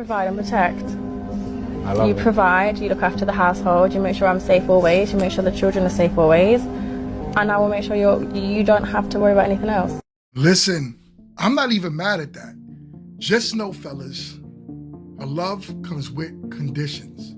Provide and protect. I love You it. provide, you look after the household, you make sure I'm safe always, you make sure the children are safe always, and I will make sure you don't have to worry about anything else. Listen, I'm not even mad at that. Just know, fellas, a love comes with conditions.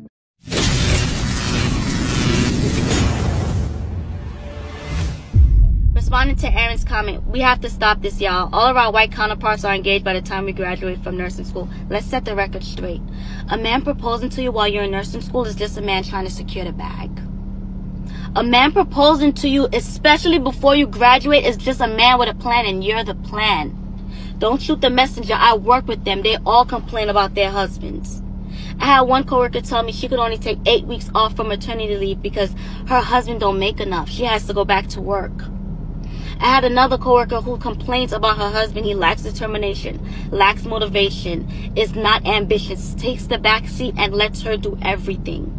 Responding to Aaron's comment, we have to stop this, y'all. All of our white counterparts are engaged by the time we graduate from nursing school. Let's set the record straight. A man proposing to you while you're in nursing school is just a man trying to secure the bag. A man proposing to you, especially before you graduate, is just a man with a plan, and you're the plan. Don't shoot the messenger. I work with them. They all complain about their husbands. I had one coworker tell me she could only take 8 weeks off from maternity leave because her husband don't make enough. She has to go back to work. I had another coworker who complains about her husband. He lacks determination, lacks motivation, is not ambitious, takes the back seat and lets her do everything.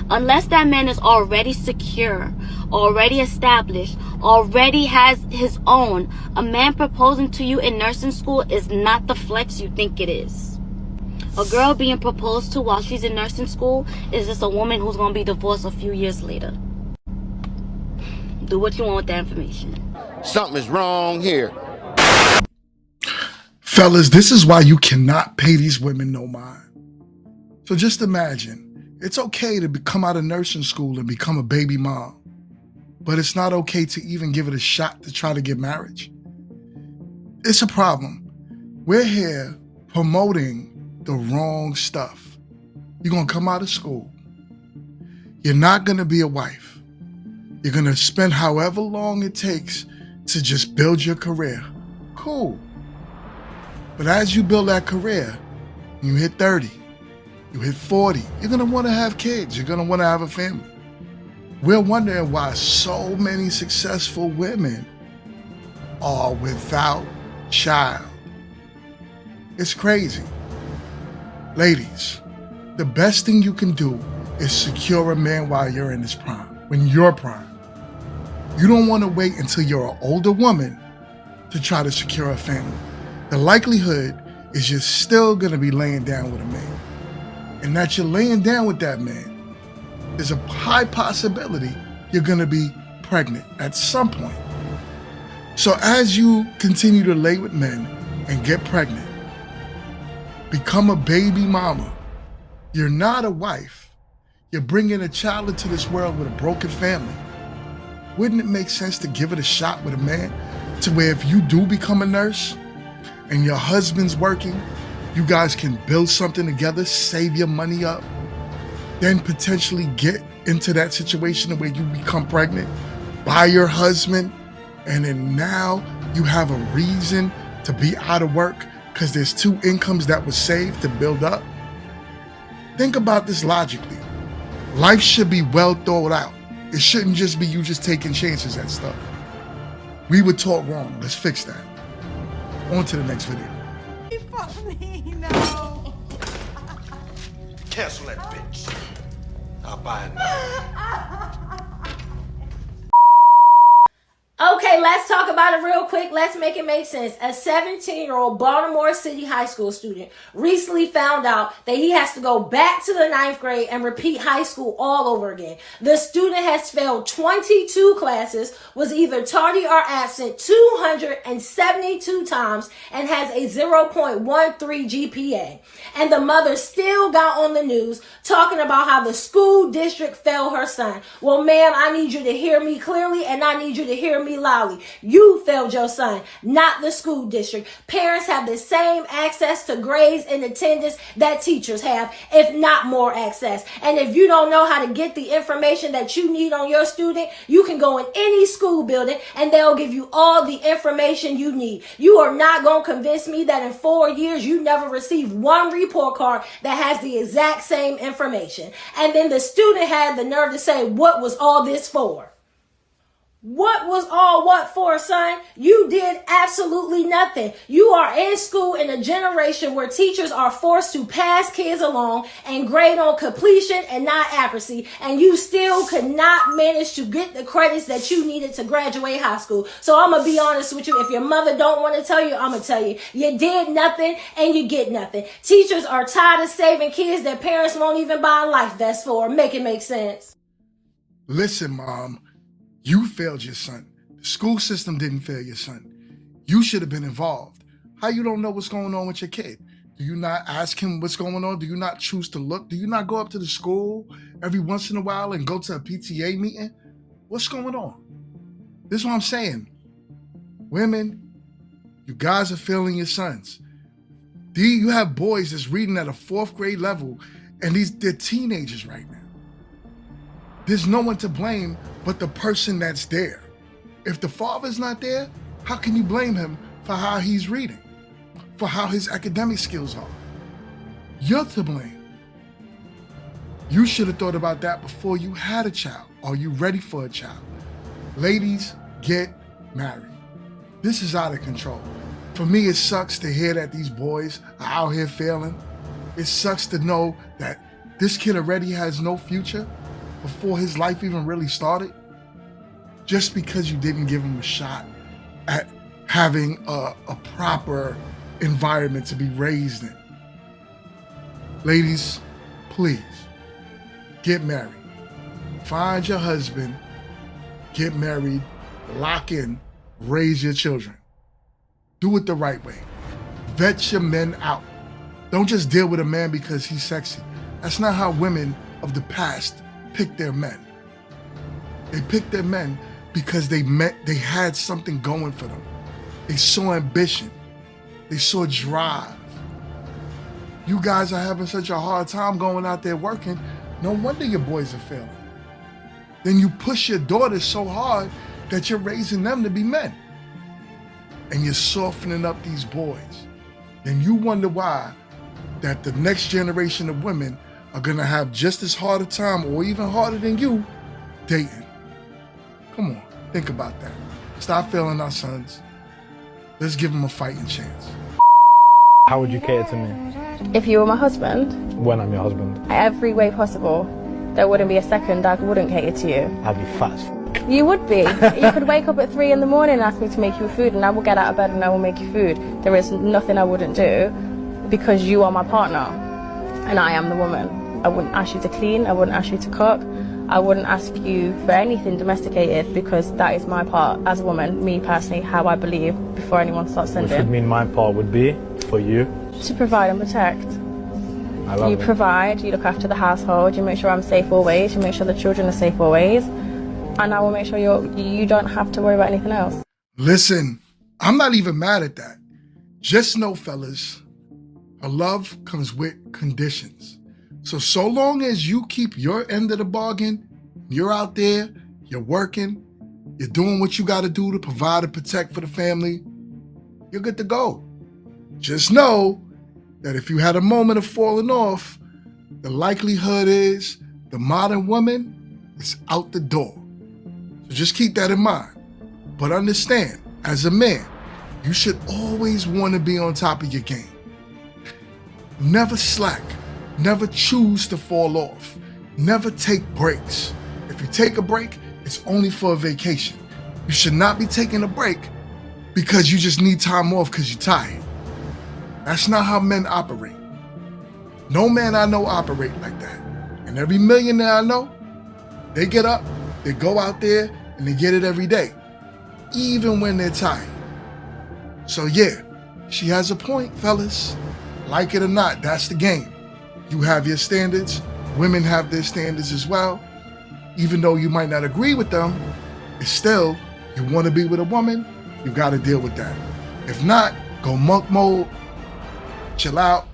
Unless that man is already secure, already established, already has his own, a man proposing to you in nursing school is not the flex you think it is. A girl being proposed to while she's in nursing school is just a woman who's going to be divorced a few years later. Do what you want with that information. Something is wrong here. Fellas, this is why you cannot pay these women no mind. So just imagine, it's okay to come out of nursing school and become a baby mom, but it's not okay to even give it a shot to try to get marriage. It's a problem. We're here promoting the wrong stuff. You're gonna come out of school. You're not gonna be a wife. You're gonna spend however long it takes to just build your career. Cool. But as you build that career, you hit 30, you hit 40, you're gonna wanna have kids, you're gonna wanna have a family. We're wondering why so many successful women are without child. It's crazy. Ladies, the best thing you can do is secure a man while you're in his prime, when you're prime. You don't want to wait until you're an older woman to try to secure a family. The likelihood is you're still going to be laying down with a man. And that you're laying down with that man, there's a high possibility you're going to be pregnant at some point. So as you continue to lay with men and get pregnant, become a baby mama, you're not a wife. You're bringing a child into this world with a broken family. Wouldn't it make sense to give it a shot with a man to where if you do become a nurse and your husband's working, you guys can build something together, save your money up, then potentially get into that situation where you become pregnant by your husband, and then now you have a reason to be out of work because there's 2 incomes that was saved to build up? Think about this logically. Life should be well thought out. It shouldn't just be you just taking chances at stuff. We were taught wrong. Let's fix that. On to the next video. No. Cancel that bitch. I'll buy it now. Okay, let's talk about it real quick. Let's make it make sense. A 17-year-old Baltimore City high school student recently found out that he has to go back to the 9th grade and repeat high school all over again. The student has failed 22 classes, was either tardy or absent 272 times, and has a 0.13 GPA. And the mother still got on the news talking about how the school district failed her son. Well, ma'am, I need you to hear me clearly, and I need you to hear me loudly. You failed your son, not the school district. Parents have the same access to grades and attendance that teachers have, if not more access. And if you don't know how to get the information that you need on your student, you can go in any school building and they'll give you all the information you need. You are not going to convince me that in 4 years you never received one report card that has the exact same information. And then the student had the nerve to say, what was all this for? What was all what for, son? You did absolutely nothing. You are in school in a generation where teachers are forced to pass kids along and grade on completion and not accuracy, and you still could not manage to get the credits that you needed to graduate high school. So I'm gonna be honest with you. If your mother don't want to tell you, I'm gonna tell you. You did nothing and you get nothing. Teachers are tired of saving kids that parents won't even buy a life vest for. Make it make sense. Listen, Mom, you failed your son. The school system didn't fail your son. You should have been involved. How you don't know what's going on with your kid? Do you not ask him what's going on? Do you not choose to look? Do you not go up to the school every once in a while and go to a PTA meeting? What's going on? This is what I'm saying. Women, you guys are failing your sons. You have boys that's reading at a 4th grade level, and they're teenagers right now. There's no one to blame but the person that's there. If the father's not there, how can you blame him for how he's reading, for how his academic skills are? You're to blame. You should have thought about that before you had a child. Are you ready for a child? Ladies, get married. This is out of control. For me, it sucks to hear that these boys are out here failing. It sucks to know that this kid already has no future before his life even really started, just because you didn't give him a shot at having a proper environment to be raised in. Ladies, please, get married. Find your husband, get married, lock in, raise your children. Do it the right way. Vet your men out. Don't just deal with a man because he's sexy. That's not how women of the past pick their men. They picked their men because they had something going for them. They saw ambition. They saw drive. You guys are having such a hard time going out there working. No wonder your boys are failing. Then you push your daughters so hard that you're raising them to be men. And you're softening up these boys. Then you wonder why that the next generation of women are gonna have just as hard a time or even harder than you dating. Come on, think about that. Stop failing our sons. Let's give them a fighting chance. How would you cater to me? If you were my husband, When I'm your husband, every way possible, there wouldn't be a second I wouldn't cater to you. I'd be fat. You would be. You could wake up at 3 in the morning and ask me to make you food, and I will get out of bed and I will make you food. There is nothing I wouldn't do because you are my partner and I am the woman. I wouldn't ask you to clean. I wouldn't ask you to cook. I wouldn't ask you for anything domesticated because that is my part as a woman, me personally, how I believe before anyone starts Which would sending. mean my part would be for you. To provide and protect. I love You it. provide, you look after the household, you make sure I'm safe always, you make sure the children are safe always, and I will make sure you don't have to worry about anything else. Listen, I'm not even mad at that. Just know, fellas, a love comes with conditions. So long as you keep your end of the bargain, you're out there, you're working, you're doing what you got to do to provide and protect for the family, you're good to go. Just know that if you had a moment of falling off, the likelihood is the modern woman is out the door. So just keep that in mind. But understand, as a man, you should always want to be on top of your game. Never slack. Never choose to fall off. Never take breaks. If you take a break, it's only for a vacation. You should not be taking a break because you just need time off because you're tired. That's not how men operate. No man I know operate like that. And every millionaire I know, they get up, they go out there, and they get it every day, even when they're tired. So yeah, she has a point, fellas. Like it or not, that's the game. You have your standards, women have their standards as well. Even though you might not agree with them, it's still, you want to be with a woman, you got to deal with that. If not, go monk mode, chill out,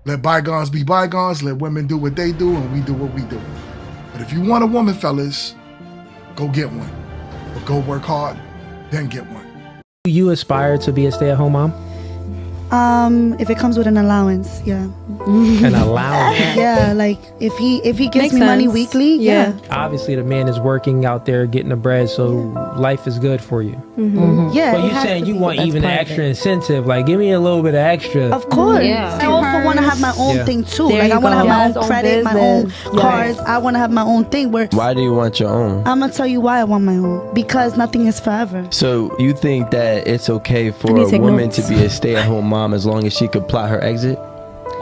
let bygones be bygones, let women do what they do and we do what we do. But if you want a woman, fellas, go get one. But go work hard, then get one. Do you aspire to be a stay-at-home mom? If it comes with an allowance, yeah. An allowance. Yeah, like if he gives Makes me money sense. weekly, yeah. Obviously, the man is working out there getting the bread, so life is good for you. Yeah. But it you has saying to you be. want That's even an part of extra it. incentive? Like, give me a little bit of extra. Of course. Yeah. I also want to have my own Yeah. thing too. There Like you I want to go. have my Yes, own own credit, my own business. cars. I want to have my own thing. Where Why do you want your own? I'm gonna tell you why I want my own. Because nothing is forever. So you think that it's okay for need to a take woman notes. to be a stay-at-home mom as long as she could plot her exit?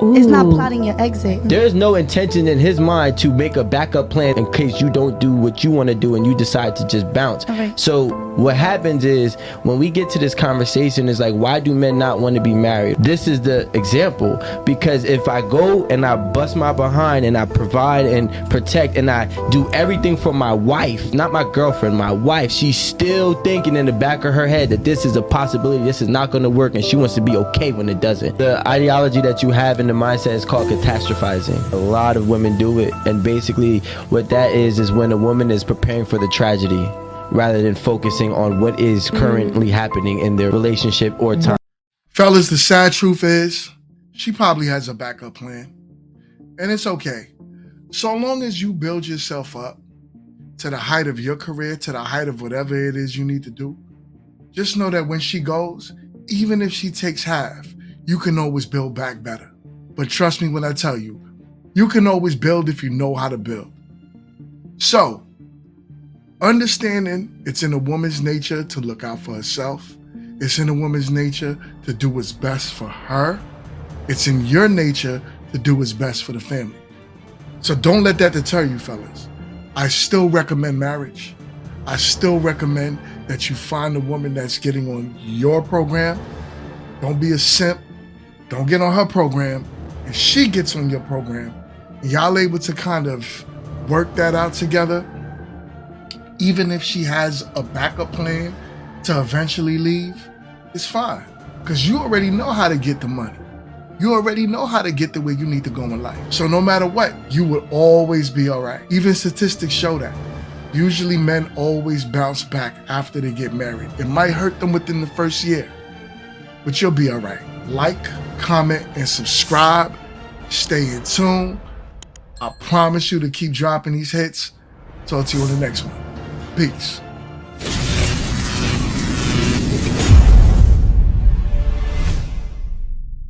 It's not Ooh. plotting your exit. There is no intention in his mind to make a backup plan in case you don't do what you want to do and you decide to just bounce. Okay. So what happens is when we get to this conversation is like, why do men not want to be married? This is the example, because if I go and I bust my behind and I provide and protect and I do everything for my wife, not my girlfriend, my wife, she's still thinking in the back of her head that this is a possibility, this is not going to work, and she wants to be okay when it doesn't. The ideology that you have in the mindset is called catastrophizing. A lot of women do it, and basically what that is when a woman is preparing for the tragedy rather than focusing on what is currently happening in their relationship or time. Fellas, the sad truth is, she probably has a backup plan. And it's okay. So long as you build yourself up to the height of your career, to the height of whatever it is you need to do, just know that when she goes, even if she takes half, you can always build back better. But trust me when I tell you, you can always build if you know how to build. So, understanding it's in a woman's nature to look out for herself. It's in a woman's nature to do what's best for her. It's in your nature to do what's best for the family. So don't let that deter you, fellas. I still recommend marriage. I still recommend that you find a woman that's getting on your program. Don't be a simp. Don't get on her program. And she gets on your program. And y'all able to kind of work that out together. Even if she has a backup plan to eventually leave, it's fine. Because you already know how to get the money. You already know how to get to where you need to go in life. So no matter what, you will always be all right. Even statistics show that. Usually men always bounce back after they get married. It might hurt them within the first year, but you'll be all right. Like, comment, and subscribe. Stay in tune. I promise you to keep dropping these hits. Talk to you on the next one. Peace.